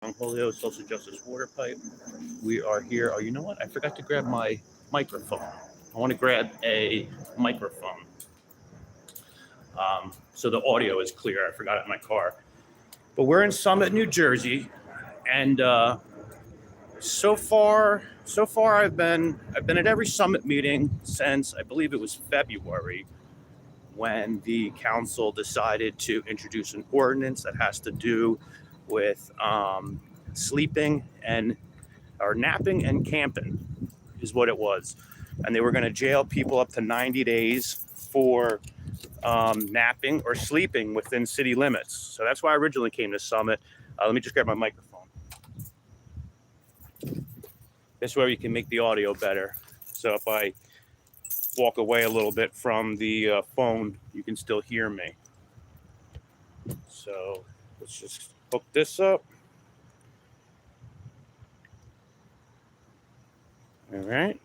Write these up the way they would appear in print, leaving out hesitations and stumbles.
Bongholeo social justice water pipe. We are here. Oh, you know what? I forgot to grab my microphone. I want to grab a microphone so the audio is clear. I forgot it in my car. But we're in Summit, New Jersey, and so far I've been at every Summit meeting since I believe it was February when the council decided to introduce an ordinance that has to do with sleeping and or napping and camping is what it was. And they were going to jail people up to 90 days for napping or sleeping within city limits. So that's why I originally came to Summit. Let me just grab my microphone. This way you can make the audio better. So if I walk away a little bit from the phone, you can still hear me. So let's just hook this up. All right.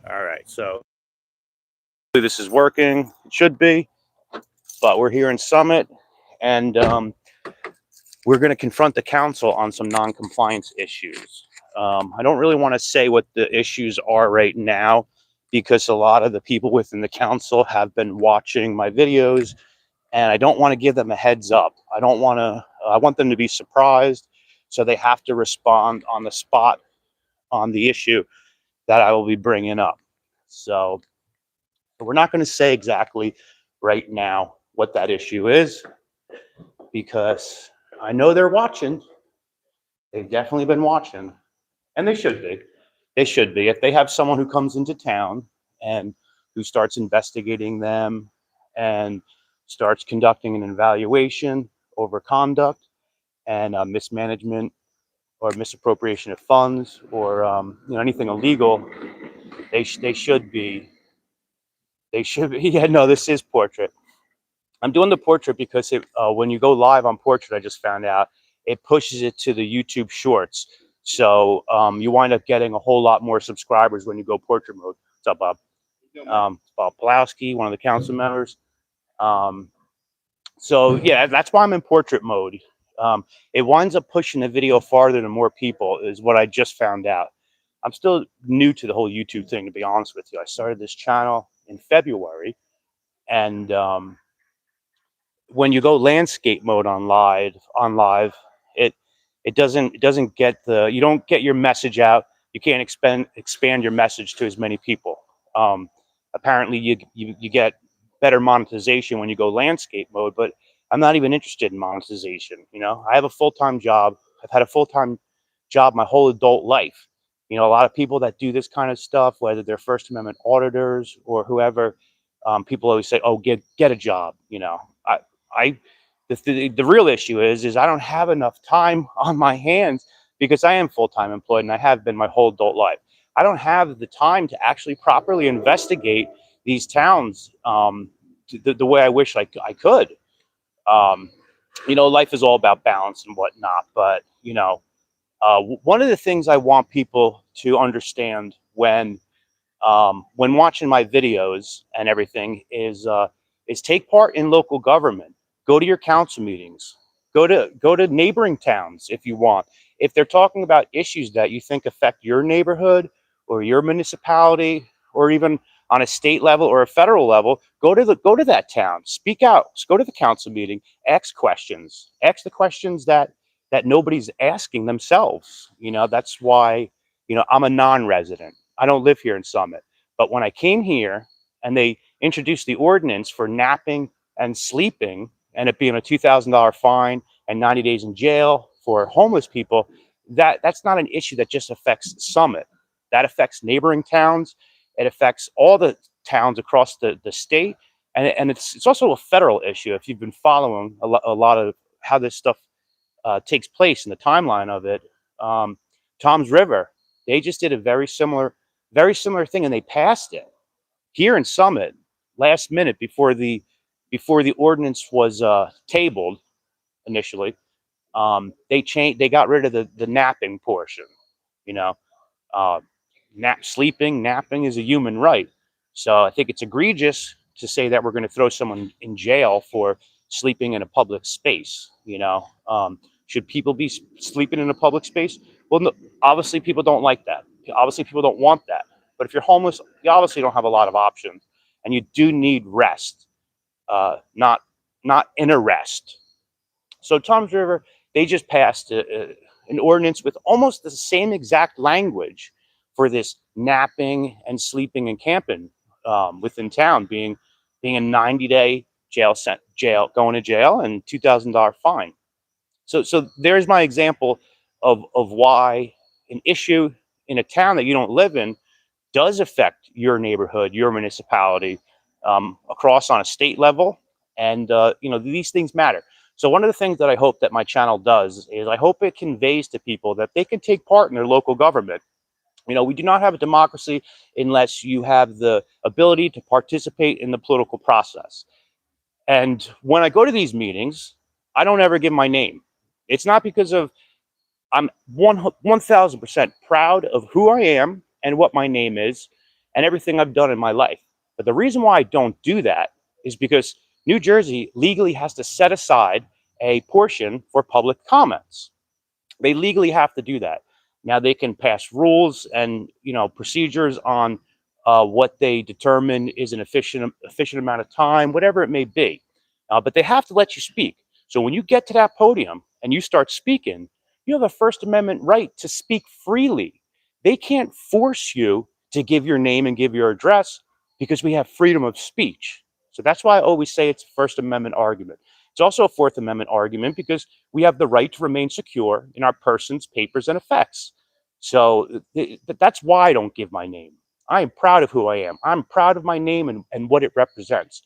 All right. So this is working. It should be. But we're here in Summit, and we're going to confront the council on some non-compliance issues. I don't really want to say what the issues are right now because a lot of the people within the council have been watching my videos, and I don't want to give them a heads up. I don't want to. I want them to be surprised, so they have to respond on the spot on the issue that I will be bringing up. So we're not going to say exactly right now what that issue is because I know they're watching. They've definitely been watching, and they should be. They should be. If they have someone who comes into town and who starts investigating them and starts conducting an evaluation over conduct and mismanagement or misappropriation of funds or anything illegal, they should be. They should be. Yeah, no, this is portrait. I'm doing the portrait because when you go live on portrait, I just found out it pushes it to the YouTube Shorts. So you wind up getting a whole lot more subscribers when you go portrait mode. What's up, Bob? Bob Pulowski, one of the council members. Um, so yeah, that's why I'm in portrait mode. It winds up pushing the video farther to more people, is what I just found out. I'm still new to the whole YouTube thing, to be honest with you. I started this channel in February, and when you go landscape mode on live, it doesn't get you don't get your message out. You can't expand your message to as many people. Um, Apparently you get better monetization when you go landscape mode, but I'm not even interested in monetization. I have a full-time job. I've had a full-time job my whole adult life. A lot of people that do this kind of stuff, whether they're First Amendment auditors or whoever, people always say, "Oh, get a job." I the real issue is I don't have enough time on my hands because I am full-time employed and I have been my whole adult life. I don't have the time to actually properly investigate these towns the way I wish I could. Um, Life is all about balance and whatnot, but one of the things I want people to understand when watching my videos and everything is take part in local government. Go to your council meetings. Go to neighboring towns if you want. If they're talking about issues that you think affect your neighborhood or your municipality or even on a state level or a federal level, go to that town. Speak out. Go to the council meeting. Ask questions. Ask the questions that nobody's asking themselves. That's why I'm a non-resident. I don't live here in Summit. But when I came here and they introduced the ordinance for napping and sleeping and it being a $2,000 fine and 90 days in jail for homeless people, that's not an issue that just affects Summit. That affects neighboring towns. It affects all the towns across the state. And it's also a federal issue. If you've been following a lot of how this stuff takes place in the timeline of it, Tom's River, they just did a very similar thing, and they passed it here in Summit last minute before the ordinance was tabled initially. They got rid of the napping portion. You know, uh, napping is a human right. So I think it's egregious to say that we're going to throw someone in jail for sleeping in a public space. You know, should people be sleeping in a public space? Well, no, obviously people don't like that. Obviously people don't want that. But if you're homeless, you obviously don't have a lot of options, and you do need rest, not inner rest. So Tom's River, they just passed an ordinance with almost the same exact language for this napping and sleeping and camping within town, being a 90-day jail going to jail and $2,000 fine. So there's my example of why an issue in a town that you don't live in does affect your neighborhood, your municipality, across on a state level, and these things matter. So one of the things that I hope that my channel does is I hope it conveys to people that they can take part in their local government. You know, we do not have a democracy unless you have the ability to participate in the political process. And when I go to these meetings, I don't ever give my name. It's not because of I'm 1,000% proud of who I am and what my name is and everything I've done in my life. But the reason why I don't do that is because New Jersey legally has to set aside a portion for public comments. They legally have to do that. Now they can pass rules and procedures on what they determine is an efficient amount of time, whatever it may be. But they have to let you speak. So when you get to that podium and you start speaking, you have a First Amendment right to speak freely. They can't force you to give your name and give your address because we have freedom of speech. So that's why I always say it's a First Amendment argument. It's also a Fourth Amendment argument because we have the right to remain secure in our persons, papers, and effects. So that's why I don't give my name. I am proud of who I am. I'm proud of my name and what it represents.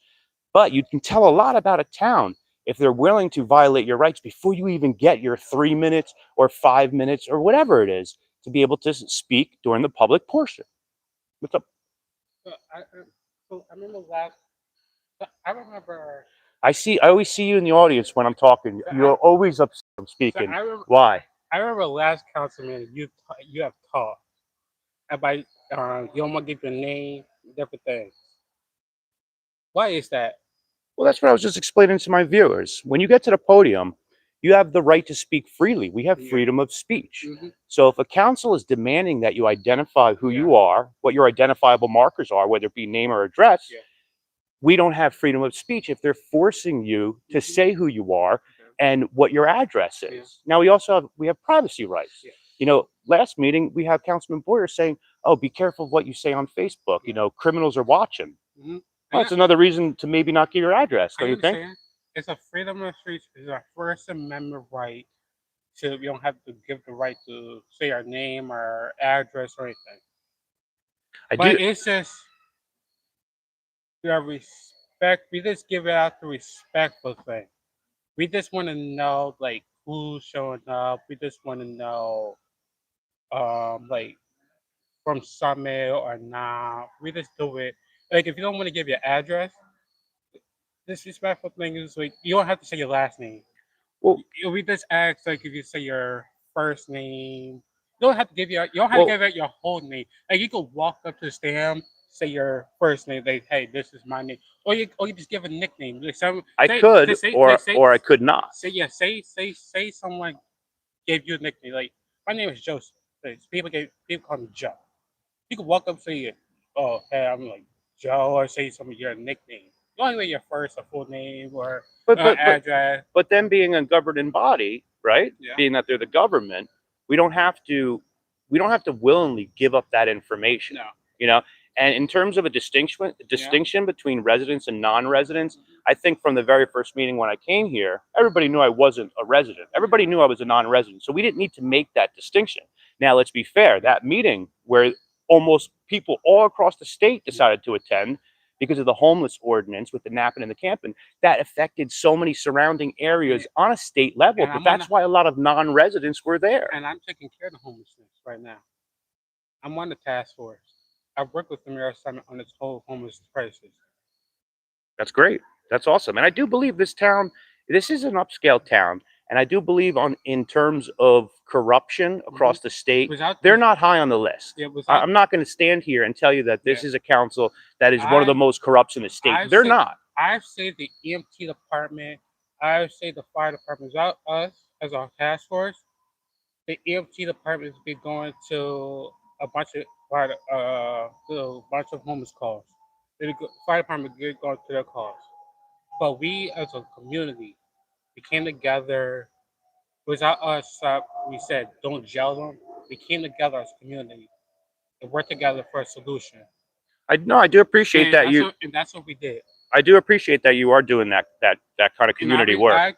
But you can tell a lot about a town if they're willing to violate your rights before you even get your 3 minutes or 5 minutes or whatever it is to be able to speak during the public portion. What's up? So I remember last. I remember. I always see you in the audience when I'm talking. You're always upset I'm speaking. Why? I remember last councilman you have talked about you don't want to give your name, different things. Why is that? Well, that's what I was just explaining to my viewers. When you get to the podium, you have the right to speak freely. We have freedom of speech. Mm-hmm. So if a council is demanding that you identify who you are, what your identifiable markers are, whether it be name or address, we don't have freedom of speech if they're forcing you to say who you are and what your address is. Now we have privacy rights. Last meeting we have Councilman Boyer saying, "Oh, be careful of what you say on Facebook. Criminals are watching." Mm-hmm. Well, that's another reason to maybe not give your address, don't you think? It's a freedom of speech. It's a First Amendment right. So we don't have to give the right to say our name or address or anything. It's just we are respect. We just give it out the respectful thing. We just want to know like who's showing up. We just want to know like from Summit or not. We just do it. Like if you don't want to give your address, disrespectful thing is like you don't have to say your last name. Well, we just ask like if you say your first name. You don't have to give you don't have to give out your whole name. Like you could walk up to the stand, say your first name, like, hey, this is my name. Or you just give a nickname. Like I could or I could not. Say someone gave you a nickname. Like my name is Joseph. Like, people call me Joe. You could walk up and say, "Oh, hey, I'm like Joe," or say some of your nickname. You only like your first or full name or address. But then being a governing body, right? Yeah. Being that they're the government, we don't have to willingly give up that information. No. And in terms of a distinction between residents and non-residents, I think from the very first meeting when I came here, everybody knew I wasn't a resident. Everybody knew I was a non-resident. So we didn't need to make that distinction. Now, let's be fair. That meeting where almost people all across the state decided to attend because of the homeless ordinance with the napping and the camping, that affected so many surrounding areas on a state level. But that's why a lot of non-residents were there. And I'm taking care of the homelessness right now. I'm on the task force. I've worked with the Mayor Summit on this whole homeless crisis. That's great. That's awesome. And I do believe this is an upscale town. And I do believe in terms of corruption across the state, they're not high on the list. I'm not going to stand here and tell you that this is a council that is one of the most corrupt in the state. They're not. I've saved the EMT department I would say the fire department, without us as our task force, the EMT department has been going to a bunch of to a bunch of homeless calls. The fire department get going to their calls, but we as a community, we came together. Without us, we said don't jail them. We came together as a community and worked together for a solution. I do appreciate that you. And that's what we did. I do appreciate that you are doing that kind of community work. I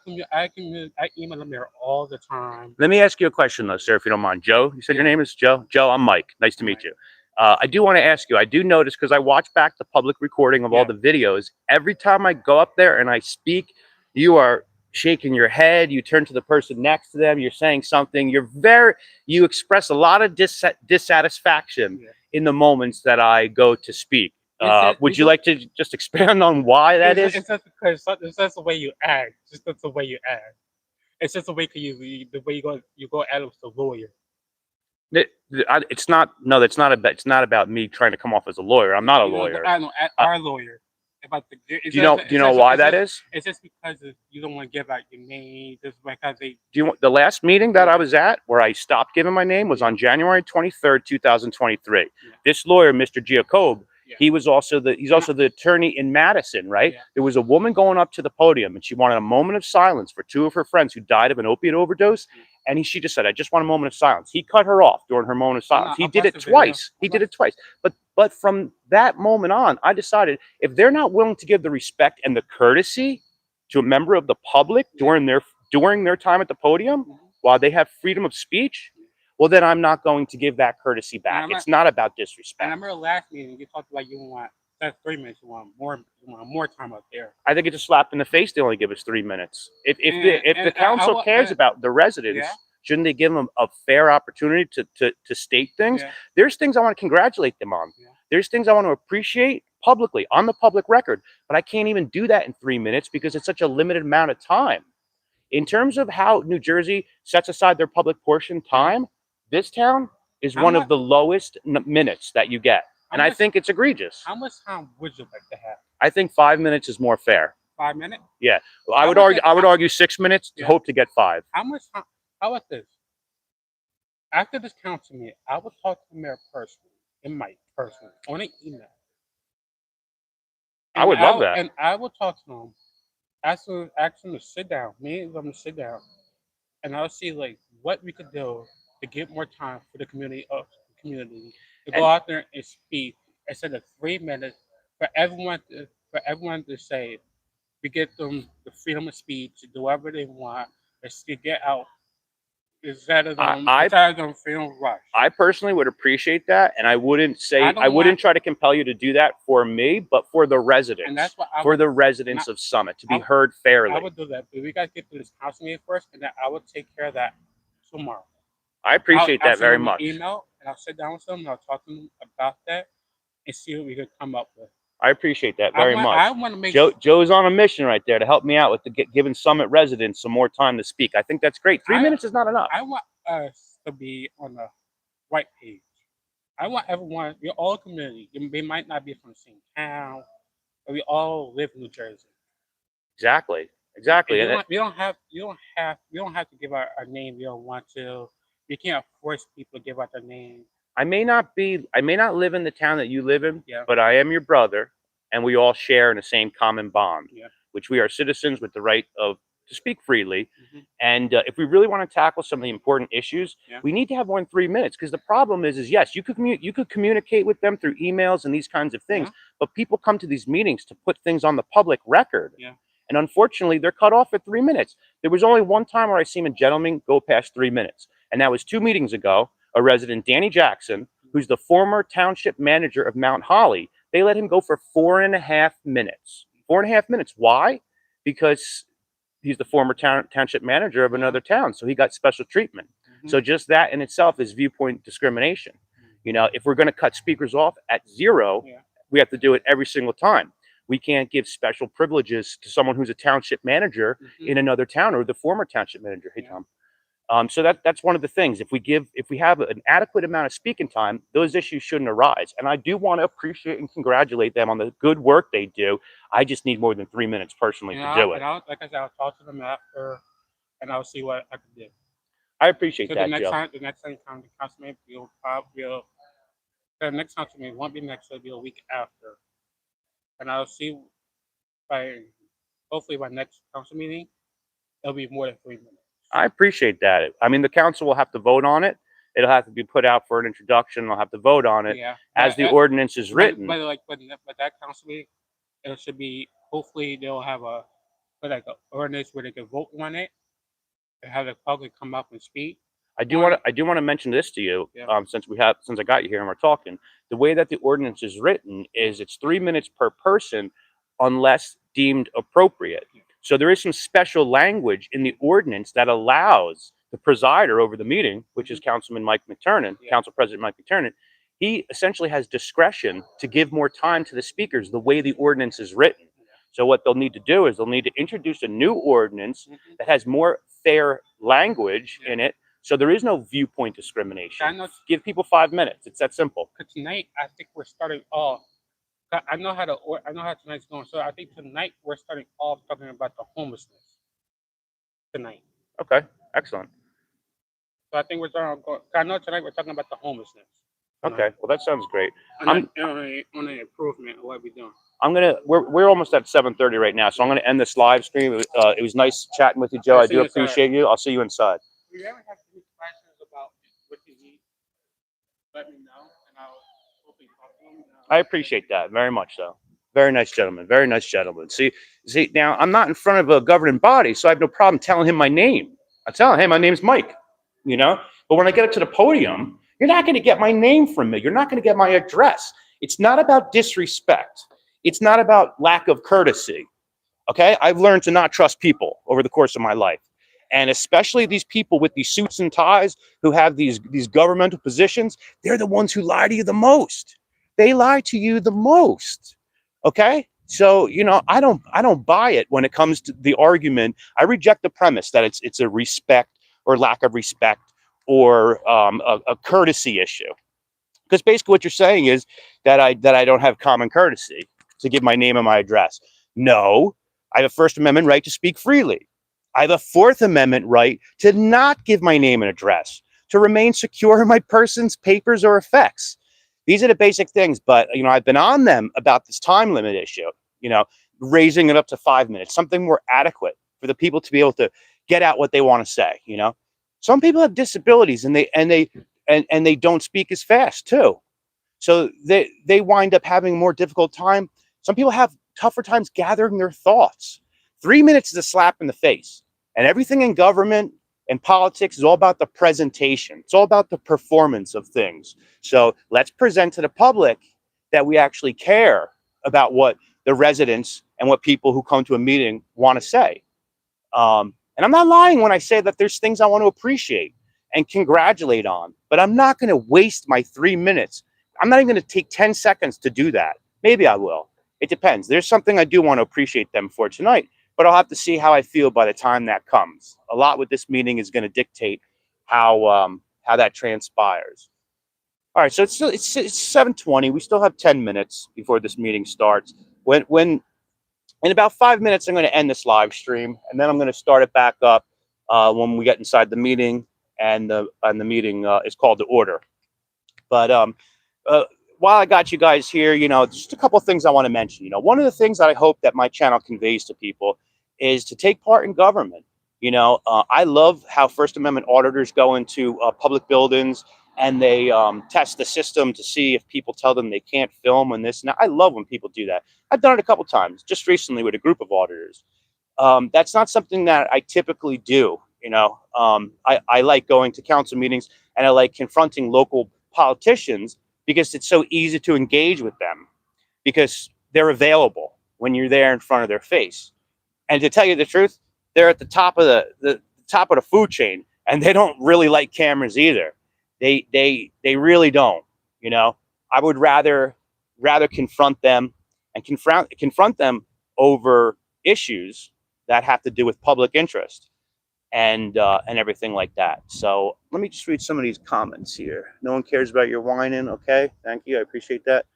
email them there all the time. Let me ask you a question though, sir, if you don't mind. Joe, you said your name is Joe? Joe, I'm Mike. Nice to meet you. I do want to ask you, I do notice, because I watch back the public recording of all the videos, every time I go up there and I speak, you are shaking your head, you turn to the person next to them, you're saying something, you express a lot of dissatisfaction in the moments that I go to speak. Would you like to just expand on why that is? It's just because it's just the way you act. Just that's the way you act. It's just the way the way you go at it with the lawyer. It's not. No, it's not about. It's not about me trying to come off as a lawyer. I'm not a lawyer. I know our lawyer. About the, do you know why that is? It's just because you don't want to give out your name. Just because they. The last meeting that I was at where I stopped giving my name was on January 23rd, 2023. This lawyer, Mr. Giacob, he's also the attorney in Madison, right? There was a woman going up to the podium and she wanted a moment of silence for two of her friends who died of an opiate overdose. And she just said, I just want a moment of silence. He cut her off during her moment of silence. He did it twice. He did it twice. But from that moment on, I decided if they're not willing to give the respect and the courtesy to a member of the public during their time at the podium, while they have freedom of speech, well, then I'm not going to give that courtesy back. It's not about disrespect. I remember last meeting you talked about you want that's 3 minutes. You want more time up there. I think it's a slap in the face. They only give us 3 minutes. If the council cares about the residents, shouldn't they give them a fair opportunity to state things? There's things I want to congratulate them on. There's things I want to appreciate publicly on the public record, but I can't even do that in 3 minutes because it's such a limited amount of time. In terms of how New Jersey sets aside their public portion time, this town is one of the lowest minutes that you get. And I think it's egregious. How much time would you like to have? I think 5 minutes is more fair. 5 minutes? Yeah. Well, I would argue 6 minutes, hope to get 5. How much time? How about this? After this council meeting, I will talk to the mayor personally, and Mike personally, on an email. I would love that. And I will talk to him, ask him to sit down, me and them to sit down, and I'll see like what we could do to get more time for the community to go out there and speak instead of 3 minutes for everyone to say we get them the freedom of speech to do whatever they want, to get out. Instead of them feeling rushed. I personally would appreciate that, and I wouldn't try to compel you to do that for me, but for the residents, and that's what the residents of Summit to be heard fairly. I would do that, but we got to get through this council meeting first, and then I will take care of that tomorrow. I appreciate that very much. Email, and I'll sit down with them, and I'll talk to them about that, and see what we can come up with. I appreciate that very much. I want to make Joe's on a mission right there to help me out with giving Summit residents some more time to speak. I think that's great. 3 minutes is not enough. I want us to be on the right page. I want everyone. We're all a community. They might not be from the same town, but we all live in New Jersey. Exactly. We don't have to give our name. We don't want to. We can't force people to give out their name. I may not live in the town that you live in, but I am your brother, and we all share in the same common bond, which we are citizens with the right to speak freely. And if we really want to tackle some of the important issues, we need to have more than 3 minutes. Because the problem is yes, you could communicate with them through emails and these kinds of things, but people come to these meetings to put things on the public record. And unfortunately, they're cut off at 3 minutes. There was only one time where I seen a gentleman go past 3 minutes, and that was 2 meetings ago. A resident, Danny Jackson, who's the former township manager of Mount Holly, they let him go for 4.5 minutes. 4.5 minutes. Why? Because he's the former township manager of another town, so he got special treatment. So just that in itself is viewpoint discrimination. You know, if we're going to cut speakers off at 0, we have to do it every single time. We can't give special privileges to someone who's a township manager in another town or the former township manager. Hey, Tom. So that's one of the things. If we have an adequate amount of speaking time, those issues shouldn't arise. And I do want to appreciate and congratulate them on the good work they do. I just need more than 3 minutes personally to do it. Like I said, I'll talk to them after, and I'll see what I can do. I appreciate So that, the Joe. next time the councilman, the next councilman won't be next, it'll be a week after, and I'll see hopefully by next council meeting, it'll be more than 3 minutes. I appreciate that. I mean, the council will have to vote on it. It'll have to be put out for an introduction. They'll have to vote on it as the ordinance is written. But that council meeting, it should be, hopefully they'll have an ordinance where they can vote on it and have the public come up and speak. I do want to mention this to you, since I got you here and we're talking. The way that the ordinance is written is it's 3 minutes per person, unless deemed appropriate. So there is some special language in the ordinance that allows the presider over the meeting, which is Councilman Mike McTurnan, Council President Mike McTurnan. He essentially has discretion to give more time to the speakers the way the ordinance is written. So what they'll need to do is they'll need to introduce a new ordinance that has more fair language in it. So there is no viewpoint discrimination. Give people 5 minutes. It's that simple. Because tonight, I think we're starting off. I know how tonight's going. So I think tonight we're starting off talking about the homelessness. Tonight. Okay, excellent. So I think we're starting. I know tonight we're talking about the homelessness. Tonight. Okay, well that sounds great. On an improvement of what we're doing. We're almost at 7:30 right now, so I'm gonna end this live stream. It was nice chatting with you, Joe. I do appreciate you. I'll see you inside. If you ever have any questions about what you need, let me know, and I'll hopefully talk to them. I appreciate that very much, though. Very nice gentleman. Very nice gentleman. See, now I'm not in front of a governing body, so I have no problem telling him my name. I tell him, hey, my name's Mike. But when I get up to the podium, you're not going to get my name from me. You're not going to get my address. It's not about disrespect. It's not about lack of courtesy. Okay, I've learned to not trust people over the course of my life. And especially these people with these suits and ties who have these governmental positions, they're the ones who lie to you the most. They lie to you the most. Okay? So, I don't buy it when it comes to the argument. I reject the premise that it's a respect or lack of respect or a courtesy issue. Because basically what you're saying is that I don't have common courtesy to give my name and my address. No, I have a First Amendment right to speak freely. I have a Fourth Amendment right to not give my name and address, to remain secure in my person's papers or effects. These are the basic things, but I've been on them about this time limit issue, raising it up to 5 minutes, something more adequate for the people to be able to get out what they want to say. Some people have disabilities and they don't speak as fast too. So they wind up having a more difficult time. Some people have tougher times gathering their thoughts. 3 minutes is a slap in the face. And everything in government and politics is all about the presentation. It's all about the performance of things. So let's present to the public that we actually care about what the residents and what people who come to a meeting want to say. And I'm not lying when I say that there's things I want to appreciate and congratulate on, but I'm not going to waste my 3 minutes. I'm not even going to take 10 seconds to do that. Maybe I will. It depends. There's something I do want to appreciate them for tonight, but I'll have to see how I feel by the time that comes. A lot with this meeting is going to dictate how that transpires. All right, so it's 7:20. We still have 10 minutes before this meeting starts. When in about 5 minutes, I'm going to end this live stream, and then I'm going to start it back up when we get inside the meeting, and the meeting is called to order. But while I got you guys here, just a couple of things I want to mention. One of the things that I hope that my channel conveys to people is to take part in government. I love how First Amendment auditors go into public buildings and they test the system to see if people tell them they can't film and this. And I love when people do that. I've done it a couple times, just recently with a group of auditors. That's not something that I typically do. I like going to council meetings and I like confronting local politicians because it's so easy to engage with them because they're available when you're there in front of their face. And to tell you the truth, they're at the top of the food chain, and they don't really like cameras either. They really don't. I would rather confront them and confront them over issues that have to do with public interest. and everything like that. So let me just read some of these comments here. No one cares about your whining. Okay, thank you, I appreciate that.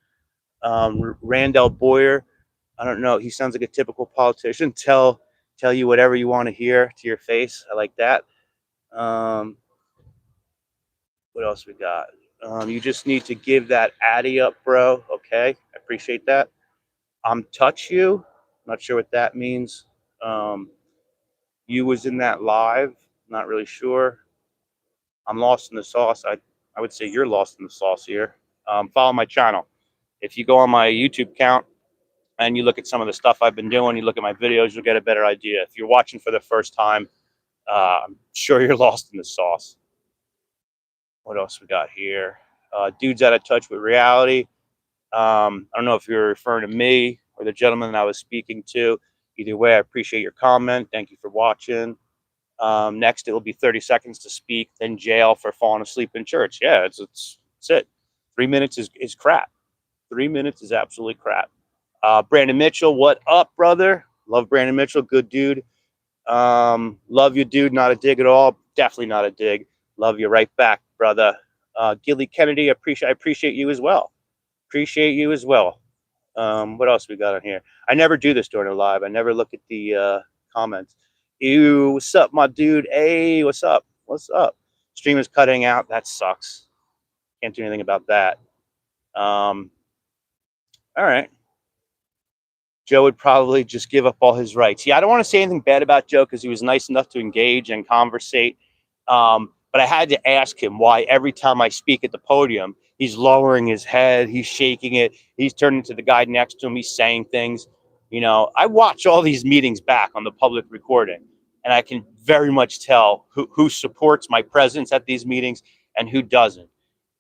Randall Boyer, I don't know. He sounds like a typical politician. Tell you whatever you want to hear to your face. I like that. Um, what else we got? You just need to give that Addy up, bro. Okay, I appreciate that. Touch you. Not sure what that means. You was in that live. Not really sure. I'm lost in the sauce. I would say you're lost in the sauce here. Follow my channel. If you go on my YouTube account and you look at some of the stuff I've been doing, you look at my videos, you'll get a better idea. If you're watching for the first time, I'm sure you're lost in the sauce. What else we got here? Dude's out of touch with reality. I don't know if you're referring to me or the gentleman that I was speaking to. Either way, I appreciate your comment. Thank you for watching. Next, it will be 30 seconds to speak, then jail for falling asleep in church. Yeah, it's it. 3 minutes is crap. 3 minutes is absolutely crap. Brandon Mitchell, what up, brother? Love Brandon Mitchell, good dude. Love you, dude. Not a dig at all. Definitely not a dig. Love you right back, brother. Gilly Kennedy, I appreciate you as well. Appreciate you as well. What else we got on here? I never do this during a live. I never look at the comments. Ew, what's up, my dude? Hey, what's up? What's up? Stream is cutting out. That sucks. Can't do anything about that. All right. Joe would probably just give up all his rights. Yeah, I don't want to say anything bad about Joe because he was nice enough to engage and conversate. But I had to ask him why every time I speak at the podium, he's lowering his head, he's shaking it, he's turning to the guy next to him, he's saying things. You know, I watch all these meetings back on the public recording, and I can very much tell who supports my presence at these meetings and who doesn't.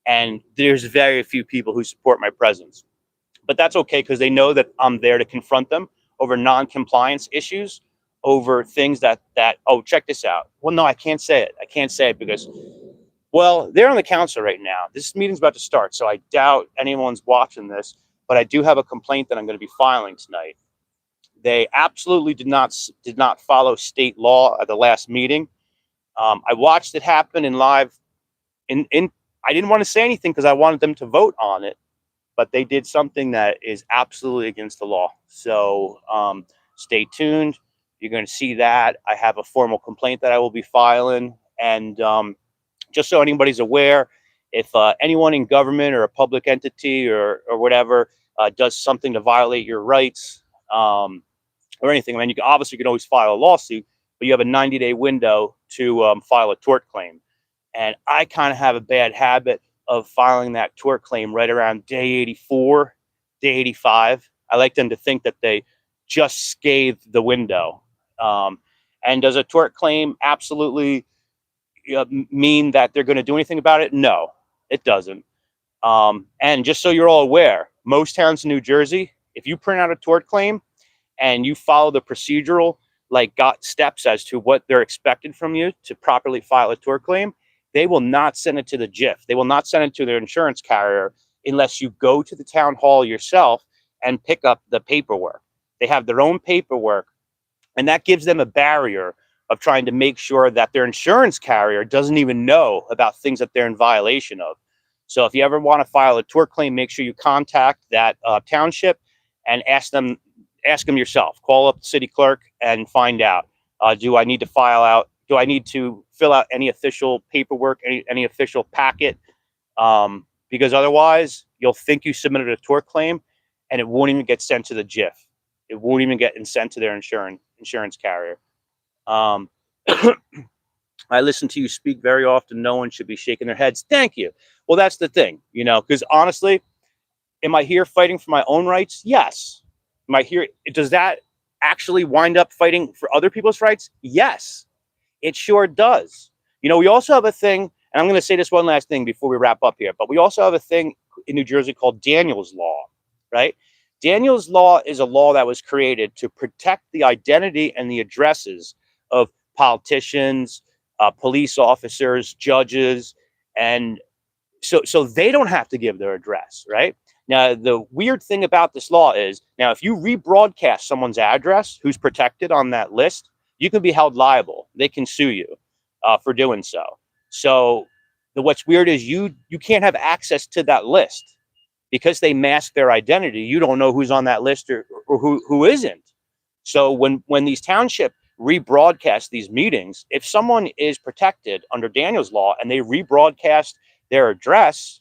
And there's very few people who support my presence. But that's okay because they know that I'm there to confront them over non-compliance issues, over things that oh, check this out. Well, no, I can't say it. I can't say it because, well, they're on the council right now. This meeting's about to start, so I doubt anyone's watching this. But I do have a complaint that I'm going to be filing tonight. They absolutely did not follow state law at the last meeting. I watched it happen in live. I didn't want to say anything because I wanted them to vote on it. But they did something that is absolutely against the law. So stay tuned. You're going to see that. I have a formal complaint that I will be filing. And just so anybody's aware, if anyone in government or a public entity or whatever does something to violate your rights or anything, I mean, you can always file a lawsuit, but you have a 90-day window to file a tort claim. And I kind of have a bad habit of filing that tort claim right around day 84, day 85. I like them to think that they just scathed the window. And does a tort claim absolutely mean that they're going to do anything about it? No, it doesn't. And just so you're all aware, most towns in New Jersey, if you print out a tort claim and you follow the procedural steps as to what they're expected from you to properly file a tort claim, they will not send it to the JIF. They will not send it to their insurance carrier unless you go to the town hall yourself and pick up the paperwork. They have their own paperwork, and that gives them a barrier of trying to make sure that their insurance carrier doesn't even know about things that they're in violation of. So if you ever want to file a tort claim, make sure you contact that township and ask them yourself. Call up the city clerk and find out, do I need to fill out any official paperwork, any official packet? Because otherwise, you'll think you submitted a tort claim, and it won't even get sent to the JIF. It won't even get sent to their insurance carrier. I listen to you speak very often. No one should be shaking their heads. Thank you. Well, that's the thing, because honestly, am I here fighting for my own rights? Yes. Am I here? Does that actually wind up fighting for other people's rights? Yes. It sure does. We also have a thing, and I'm going to say this one last thing before we wrap up here, but we also have a thing in New Jersey called Daniel's Law, right? Daniel's Law is a law that was created to protect the identity and the addresses of politicians, police officers, judges, and so they don't have to give their address, right? Now, the weird thing about this law is, now, if you rebroadcast someone's address who's protected on that list, you can be held liable. They can sue you for doing so. So what's weird is you can't have access to that list because they mask their identity. You don't know who's on that list or who isn't. So when these township rebroadcast these meetings, if someone is protected under Daniel's law and they rebroadcast their address,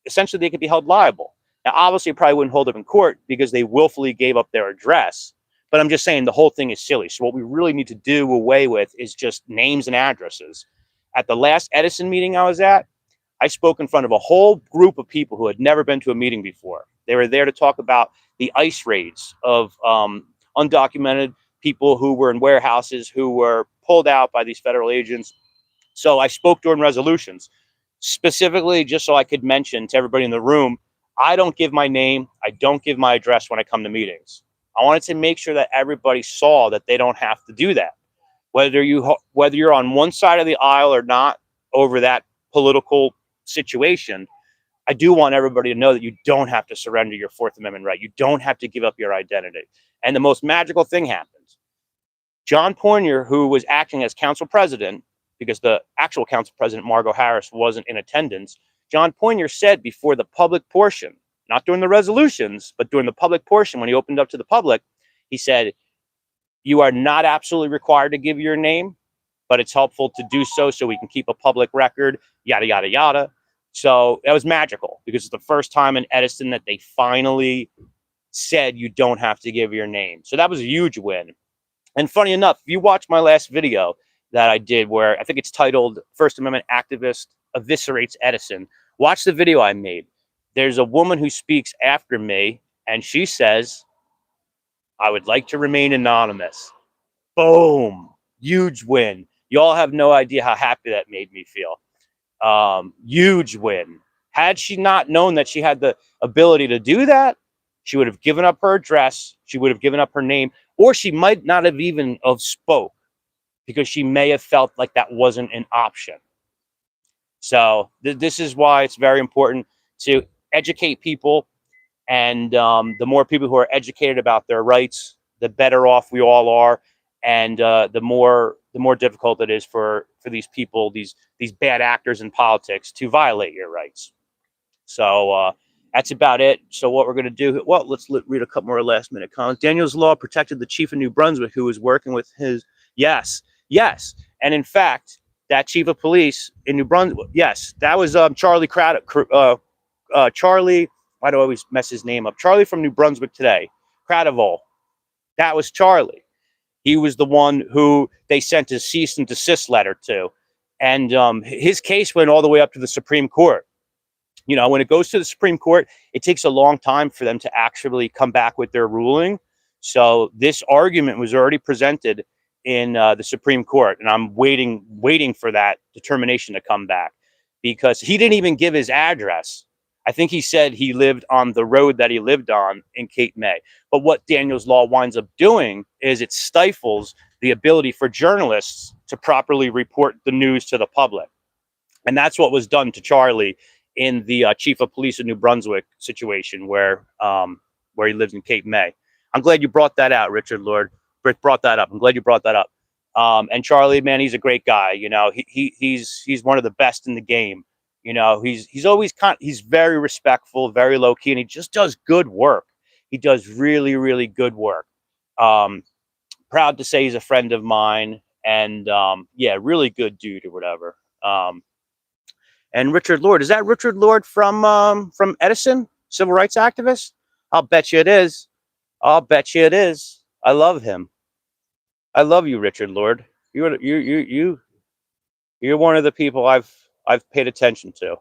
essentially they could be held liable. Now, obviously, it probably wouldn't hold up in court because they willfully gave up their address. But I'm just saying the whole thing is silly. So what we really need to do away with is just names and addresses. At the last Edison meeting I was at, I spoke in front of a whole group of people who had never been to a meeting before. They were there to talk about the ICE raids of undocumented people who were in warehouses who were pulled out by these federal agents. So I spoke during resolutions, specifically just so I could mention to everybody in the room, I don't give my name, I don't give my address when I come to meetings. I wanted to make sure that everybody saw that they don't have to do that. Whether you're on one side of the aisle or not over that political situation, I do want everybody to know that you don't have to surrender your Fourth Amendment right. You don't have to give up your identity. And the most magical thing happened. John Poinier, who was acting as council president, because the actual council president, Margot Harris, wasn't in attendance, John Poinier said before the public portion, not during the resolutions, but during the public portion, when he opened up to the public, he said, you are not absolutely required to give your name, but it's helpful to do so we can keep a public record, yada, yada, yada. So that was magical because it's the first time in Edison that they finally said you don't have to give your name. So that was a huge win. And funny enough, if you watch my last video that I did where I think it's titled First Amendment Activist Eviscerates Edison, watch the video I made. There's a woman who speaks after me and she says, I would like to remain anonymous. Boom. Huge win. You all have no idea how happy that made me feel. Huge win. Had she not known that she had the ability to do that, she would have given up her address. She would have given up her name, or she might not have even have spoke because she may have felt like that wasn't an option. So this is why it's very important to educate people. And the more people who are educated about their rights, the better off we all are. And the more difficult it is for these people, these bad actors in politics, to violate your rights. So that's about it. So what we're going to do, well, let's read a couple more last minute comments. Daniel's law protected the chief of New Brunswick who was working with his, yes. And in fact, that chief of police in New Brunswick, yes, that was Charlie Craddock, Charlie, why do I always mess his name up? Charlie from New Brunswick Today, Craddock. That was Charlie. He was the one who they sent a cease and desist letter to. And his case went all the way up to the Supreme Court. You know, when it goes to the Supreme Court, it takes a long time for them to actually come back with their ruling. So this argument was already presented in the Supreme Court. And I'm waiting for that determination to come back because he didn't even give his address. I think he said he lived on the road that he lived on in Cape May. But what Daniel's law winds up doing is it stifles the ability for journalists to properly report the news to the public. And that's what was done to Charlie in the chief of police in New Brunswick situation where he lives in Cape May. I'm glad you brought that out, Richard Lord. Rick brought that up. I'm glad you brought that up. And Charlie, man, he's a great guy. You know, he's one of the best in the game. You know, he's always he's very respectful, very low key, and he just does good work. He does really, really good work. Proud to say he's a friend of mine, and yeah, really good dude or whatever. And Richard Lord, is that Richard Lord from Edison, civil rights activist? I'll bet you it is. I'll bet you it is. I love him. I love you, Richard Lord. You're one of the people I've paid attention to.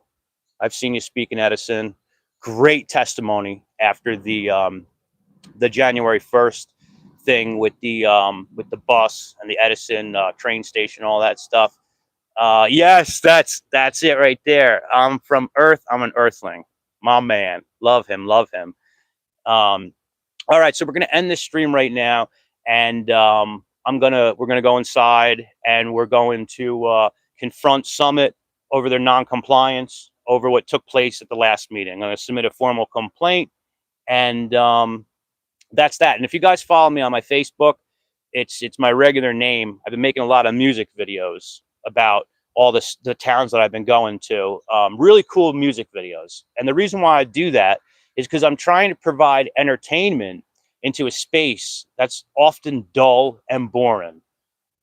I've seen you speak in Edison. Great testimony after the January 1st thing with the bus and the Edison train station, all that stuff. Yes, that's it right there. I'm from Earth. I'm an Earthling. My man. Love him. All right, so we're gonna end this stream right now, and we're gonna go inside and we're going to confront Summit over their non-compliance over what took place at the last meeting. I'm gonna submit a formal complaint, and that's that. And if you guys follow me on my Facebook, It's my regular name. I've been making a lot of music videos about all the towns that I've been going to. Really cool music videos. And the reason why I do that is because I'm trying to provide entertainment into a space that's often dull and boring.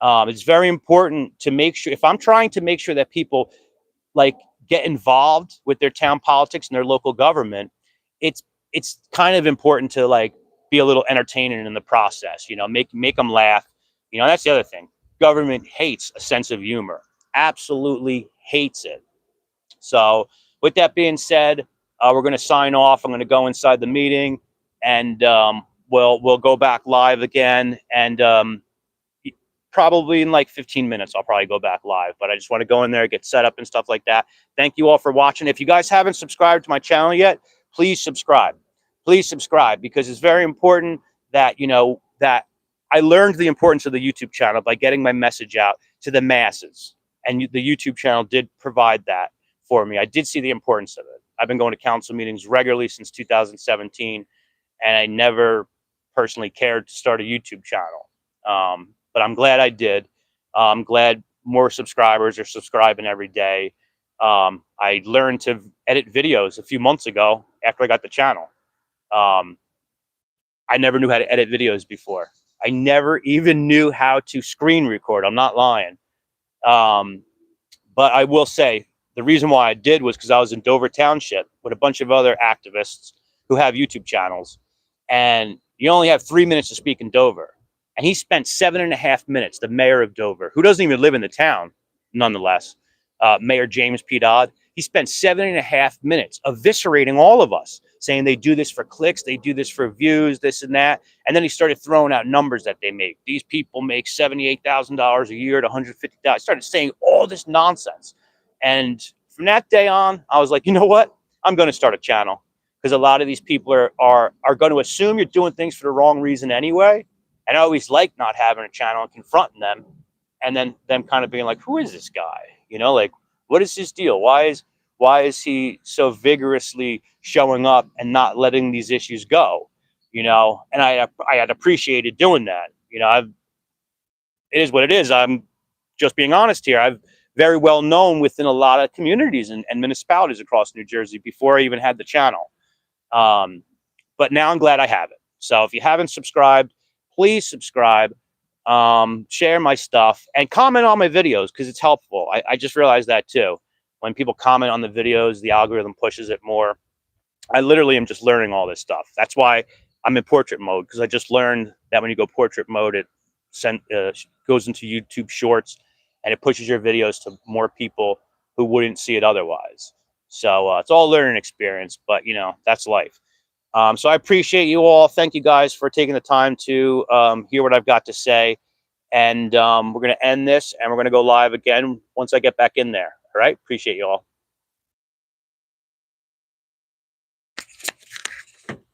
It's very important to make sure, if I'm trying to make sure that people like get involved with their town politics and their local government, it's it's kind of important to like be a little entertaining in the process, make them laugh. That's the other thing. Government hates a sense of humor. Absolutely hates it. So with that being said, we're going to sign off. I'm going to go inside the meeting, and we'll go back live again, and probably in like 15 minutes, I'll probably go back live, but I just want to go in there, get set up and stuff like that. Thank you all for watching. If you guys haven't subscribed to my channel yet, please subscribe. Please subscribe, because it's very important that, that I learned the importance of the YouTube channel by getting my message out to the masses. And the YouTube channel did provide that for me. I did see the importance of it. I've been going to council meetings regularly since 2017, and I never personally cared to start a YouTube channel. But I'm glad I did. I'm glad more subscribers are subscribing every day. I learned to edit videos a few months ago after I got the channel. I never knew how to edit videos before. I never even knew how to screen record. I'm not lying. But I will say the reason why I did was because I was in Dover Township with a bunch of other activists who have YouTube channels, and you only have 3 minutes to speak in Dover. And he spent 7.5 minutes, the mayor of Dover, who doesn't even live in the town, nonetheless, Mayor James P. Dodd, he spent 7.5 minutes eviscerating all of us, saying they do this for clicks, they do this for views, this and that. And then he started throwing out numbers that they make. These people make $78,000 a year to $150,000. He started saying all this nonsense. And from that day on, I was like, you know what? I'm going to start a channel, because a lot of these people are going to assume you're doing things for the wrong reason anyway. And I always like not having a channel and confronting them, and then them kind of being like, who is this guy? Like, what is his deal? Why is he so vigorously showing up and not letting these issues go? And I had appreciated doing that. It is what it is. I'm just being honest here. I've very well known within a lot of communities and municipalities across New Jersey before I even had the channel. But now I'm glad I have it. So if you haven't subscribed, please subscribe, share my stuff, and comment on my videos, because it's helpful. I just realized that too. When people comment on the videos, the algorithm pushes it more. I literally am just learning all this stuff. That's why I'm in portrait mode, because I just learned that when you go portrait mode, it goes into YouTube Shorts, and it pushes your videos to more people who wouldn't see it otherwise. So it's all a learning experience, but that's life. So I appreciate you all. Thank you guys for taking the time to hear what I've got to say. And we're going to end this, and we're going to go live again once I get back in there. All right. Appreciate you all.